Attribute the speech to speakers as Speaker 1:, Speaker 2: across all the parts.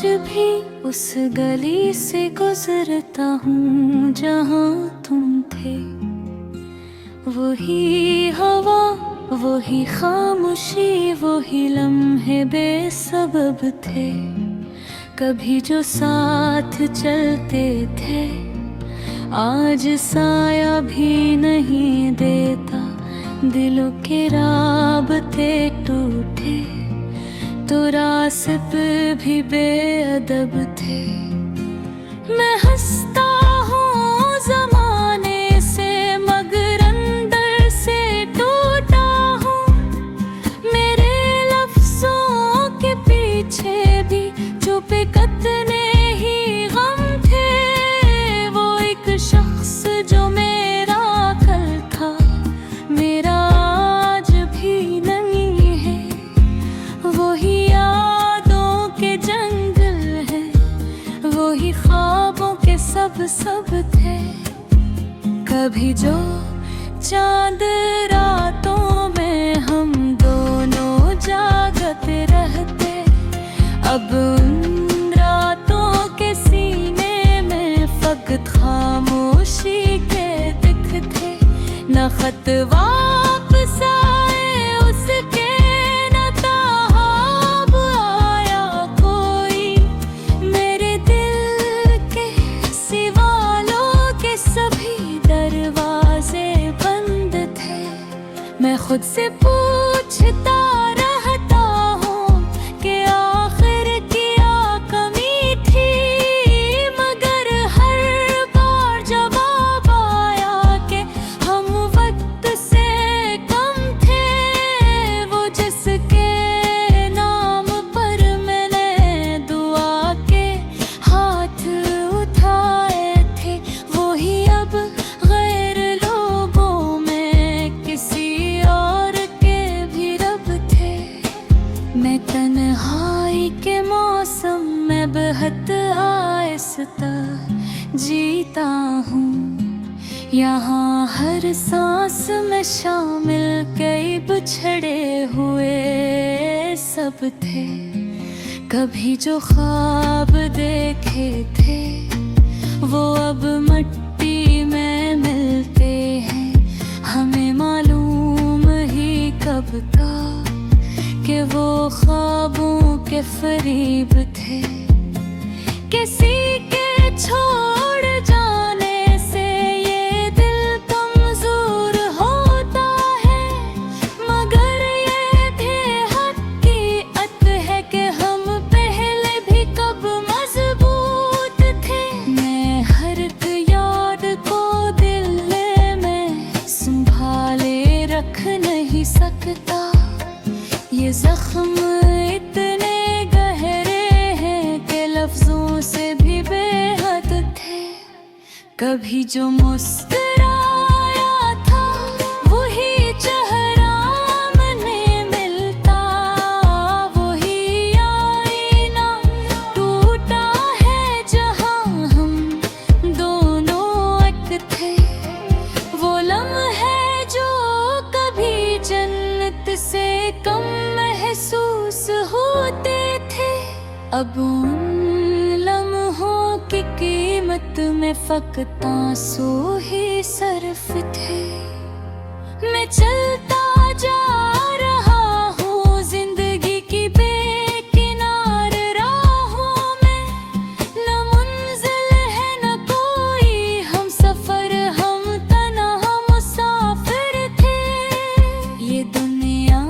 Speaker 1: भी उस गली से गुजरता हूँ जहाँ तुम थे। वही हवा, वही खामोशी, वही लम्हे बेसबब थे। कभी जो साथ चलते थे, आज साया भी नहीं देता। दिलों के राबते टूटे तो रास्ते भी बेअदब थे। मैं हंसता हूँ ज़माने से, मगर अंदर से टूटा हूँ। मेरे लफ्ज़ों के पीछे भी छुपे कितने ही गम थे। वो एक शख्स जो मेरा कल था, मेरा आज भी नहीं है। वही यादों के जंगल है, वही ख्वाबों के सब थे। कभी जो चांद रातों में हम दोनों जागते रहते, अब उन रातों के सीने में फकत खामोशी के दिख थे। न खत वापस आए उसके, न ताब आया कोई। मेरे दिल के सिवालों के सभी दरवाजे बंद थे। मैं खुद से पूछता रहता हूँ कि आखिर क्या कमी थी, मगर हर बार जवाब आया कि हम वक्त से कम थे। वो जिसके नाम पर मैंने दुआ के हाथ उठाए थे, वही अब गैर लोगों में किसी और के भी रब थे। मैं तन्हाई के मौसम में बेहद आहिस्ता जीता हूँ। यहाँ हर सांस में शामिल कई बिछड़े हुए सब थे। कभी जो ख्वाब देखे थे, वो अब मिट्टी में मिलते हैं। हमें मालूम ही कब था कि वो ख्वाबों के फरीब थे। किसी के छोड़ जाने से ये दिल कमजोर होता है, मगर ये भी हकीकत है कि हम पहले भी कब मजबूत थे। मैं हर एक याद को दिल में संभाले रख नहीं सकता। ये जख्म इतने गहरे हैं कि लफ्जों से भी बेहद थे। कभी जो मुस्कुराया था, वही चेहरा मने मिलता। वही आईना टूटा है जहाँ हम दोनों एक थे। वो लम्हे जो कभी जन्नत से कम महसूस होते थे, अब उन लम्हों की कीमत में फकत आंसू ही सर्फ थे। मैं चलता जा रहा हूँ जिंदगी की बेकिनार राहों में। न मंजिल है न कोई हम सफर, हम तन्हा मुसाफिर थे। ये दुनिया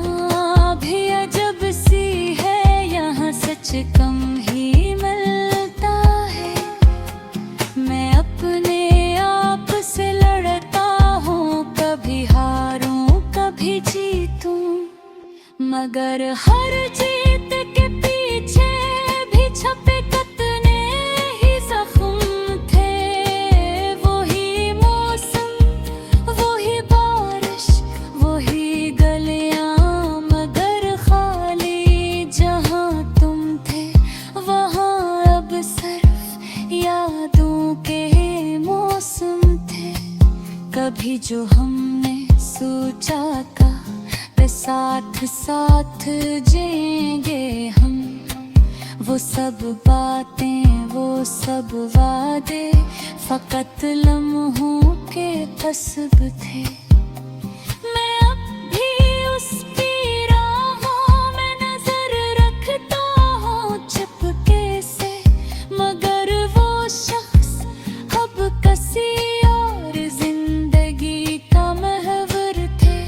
Speaker 1: भी अजब सी है, यहाँ सच कम ही मिलता है। मैं अपने आप से लड़ता हूँ, कभी हारूं कभी जीतूं, मगर हर जीत के पीछे भी छपे कितने ही जख्म थे। वही मौसम, वही बारिश, वही गलियां, मगर खाली जहाँ तुम थे, वहाँ अब सिर्फ यादों के मौसम थे। कभी जो हमने सोचा था साथ साथ जिएंगे हम, वो सब बातें, वो सब वादे फकत लम्हों के तस्ब थे। मैं अब भी उस की राहों में नजर रखता हूँ चुपके से, मगर वो शख्स अब किसी और जिंदगी का महवर थे।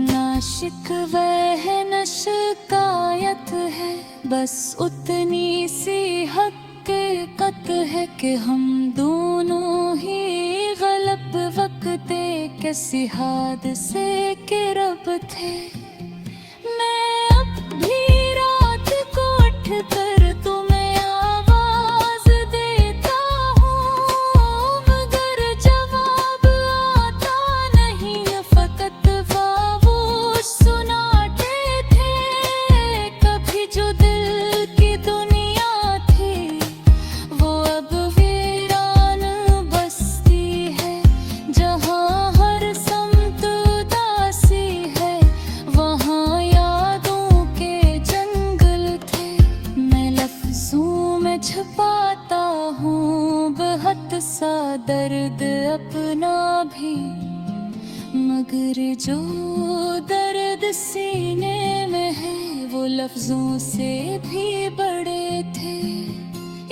Speaker 1: ना शिकवा है न शिकायत है, बस उतनी सी हकीकत है कि हम दोनों ही गलब वक्त किसी हादसे के रब थे। मैं अब भी रात को उठ कर तुम्हें आवाज देता हूँ, मगर जवाब आता नहीं, फकत वो सुनाते थे। कभी जो दिल की दुनिया थी वो अब वीरान बस्ती है, जहाँ हर समत उदासी है, वहाँ यादों के जंगल थे। मैं लफ्जों में छुपाता हूँ बहुत सा दर्द अपना भी, मगर जो दर्द सीने में है वो लफ्जों से भी बड़े थे।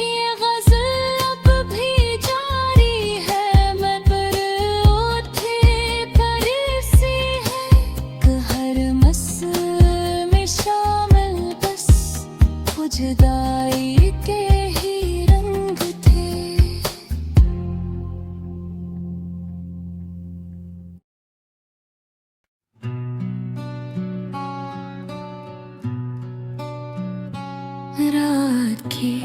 Speaker 1: ये गज़ल अब भी जारी है, मैं पर उठे परी सी है, कि हर मस्ल में शामिल बस जुदाई के ही रंग थे। रात की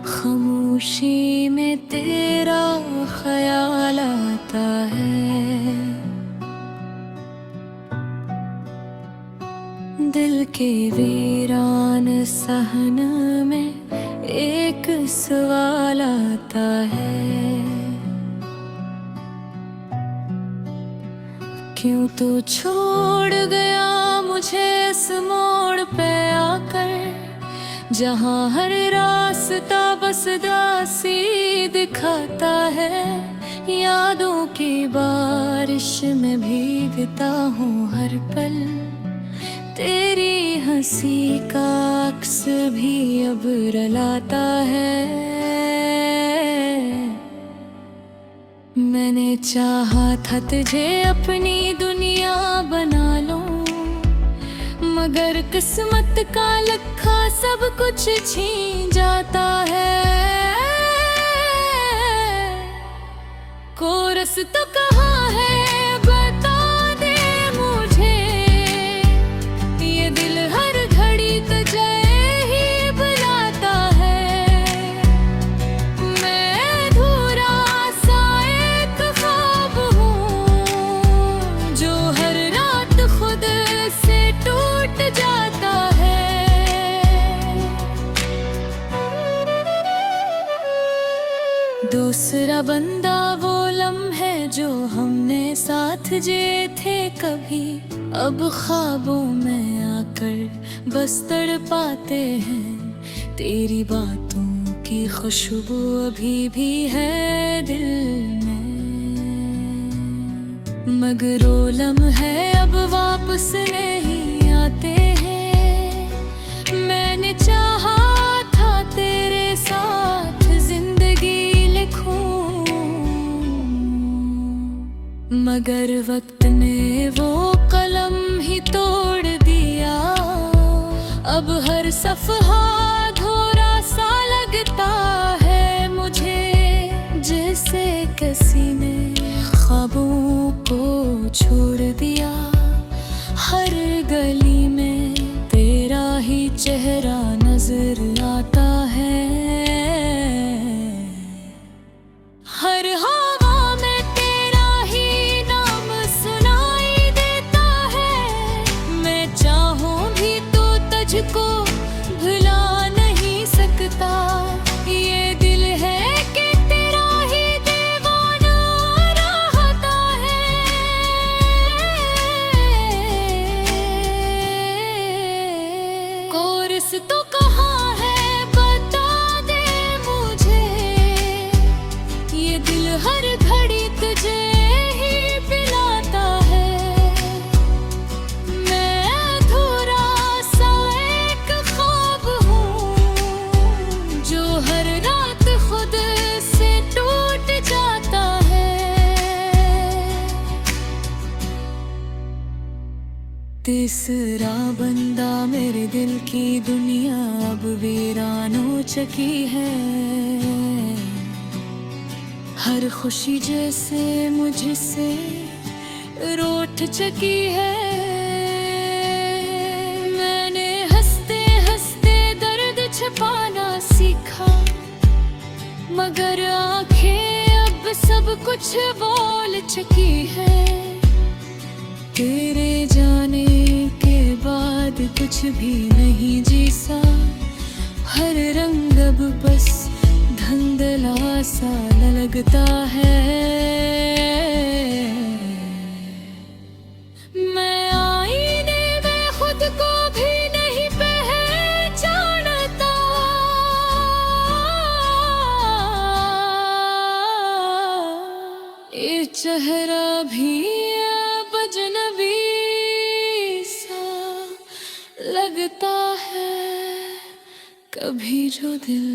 Speaker 1: खामोशी में तेरा ख्याल आता है, दिल के वीरान सहन में एक सवाल आता है। क्यों तो छोड़ गया मुझे इस मोड़ पे आकर, जहाँ हर रास्ता बस दासी दिखाता है। यादों की बारिश में भीगता हूँ हर पल, तेरी हंसी का अक्स भी अब रलाता है। मैंने चाहा था तुझे अपनी दुनिया बना लूं, मगर किस्मत का लखा सब कुछ छीन जाता है। कोरस तो कहाँ है बता दे मुझे, ये दिल हर घड़ी तुझे ही बुलाता है। मैं अधूरा सा एक ख्वाब हूँ, जो हर रात खुद से टूट जाता है। दूसरा बंदा वो लम्हे जो हमने साथ जिए थे कभी, अब ख्वाबों में आकर बस तड़पाते हैं। तेरी बातों की खुशबू अभी भी है दिल में, मगर वो लम्हे अब वापस नहीं आते हैं। मैंने चाहा था तेरे साथ जिंदगी लिखूं, मगर वक्त ने वो कलम ही तोड़ दिया। अब हर सफ़हा अधूरा सा लगता है मुझे, जैसे किसी ने ख्वाबों को छोड़ दिया। हर गली में तेरा ही चेहरा नजर आता है, हर हवा में तेरा ही नाम सुनाई देता है। मैं चाहूं भी तो तुझको भुला नहीं सकता। ये दिल है कि तेरा ही दीवाना रहता है। कोरस तो कहाँ है तीसरा बंदा मेरे दिल की दुनिया अब वीरानों चकी है। हर खुशी जैसे मुझसे रूठ चकी है। मैंने हंसते हंसते दर्द छिपाना सीखा, मगर आंखें अब सब कुछ बोल चुकी है। तेरे जाने के बाद कुछ भी नहीं जीसा, हर रंग अब बस धुंधला सा लगता है। मैं आईने में खुद को भी नहीं पहचानता। ये चेहरा भी अब अजनबी सा लगता है। कभी जो दिल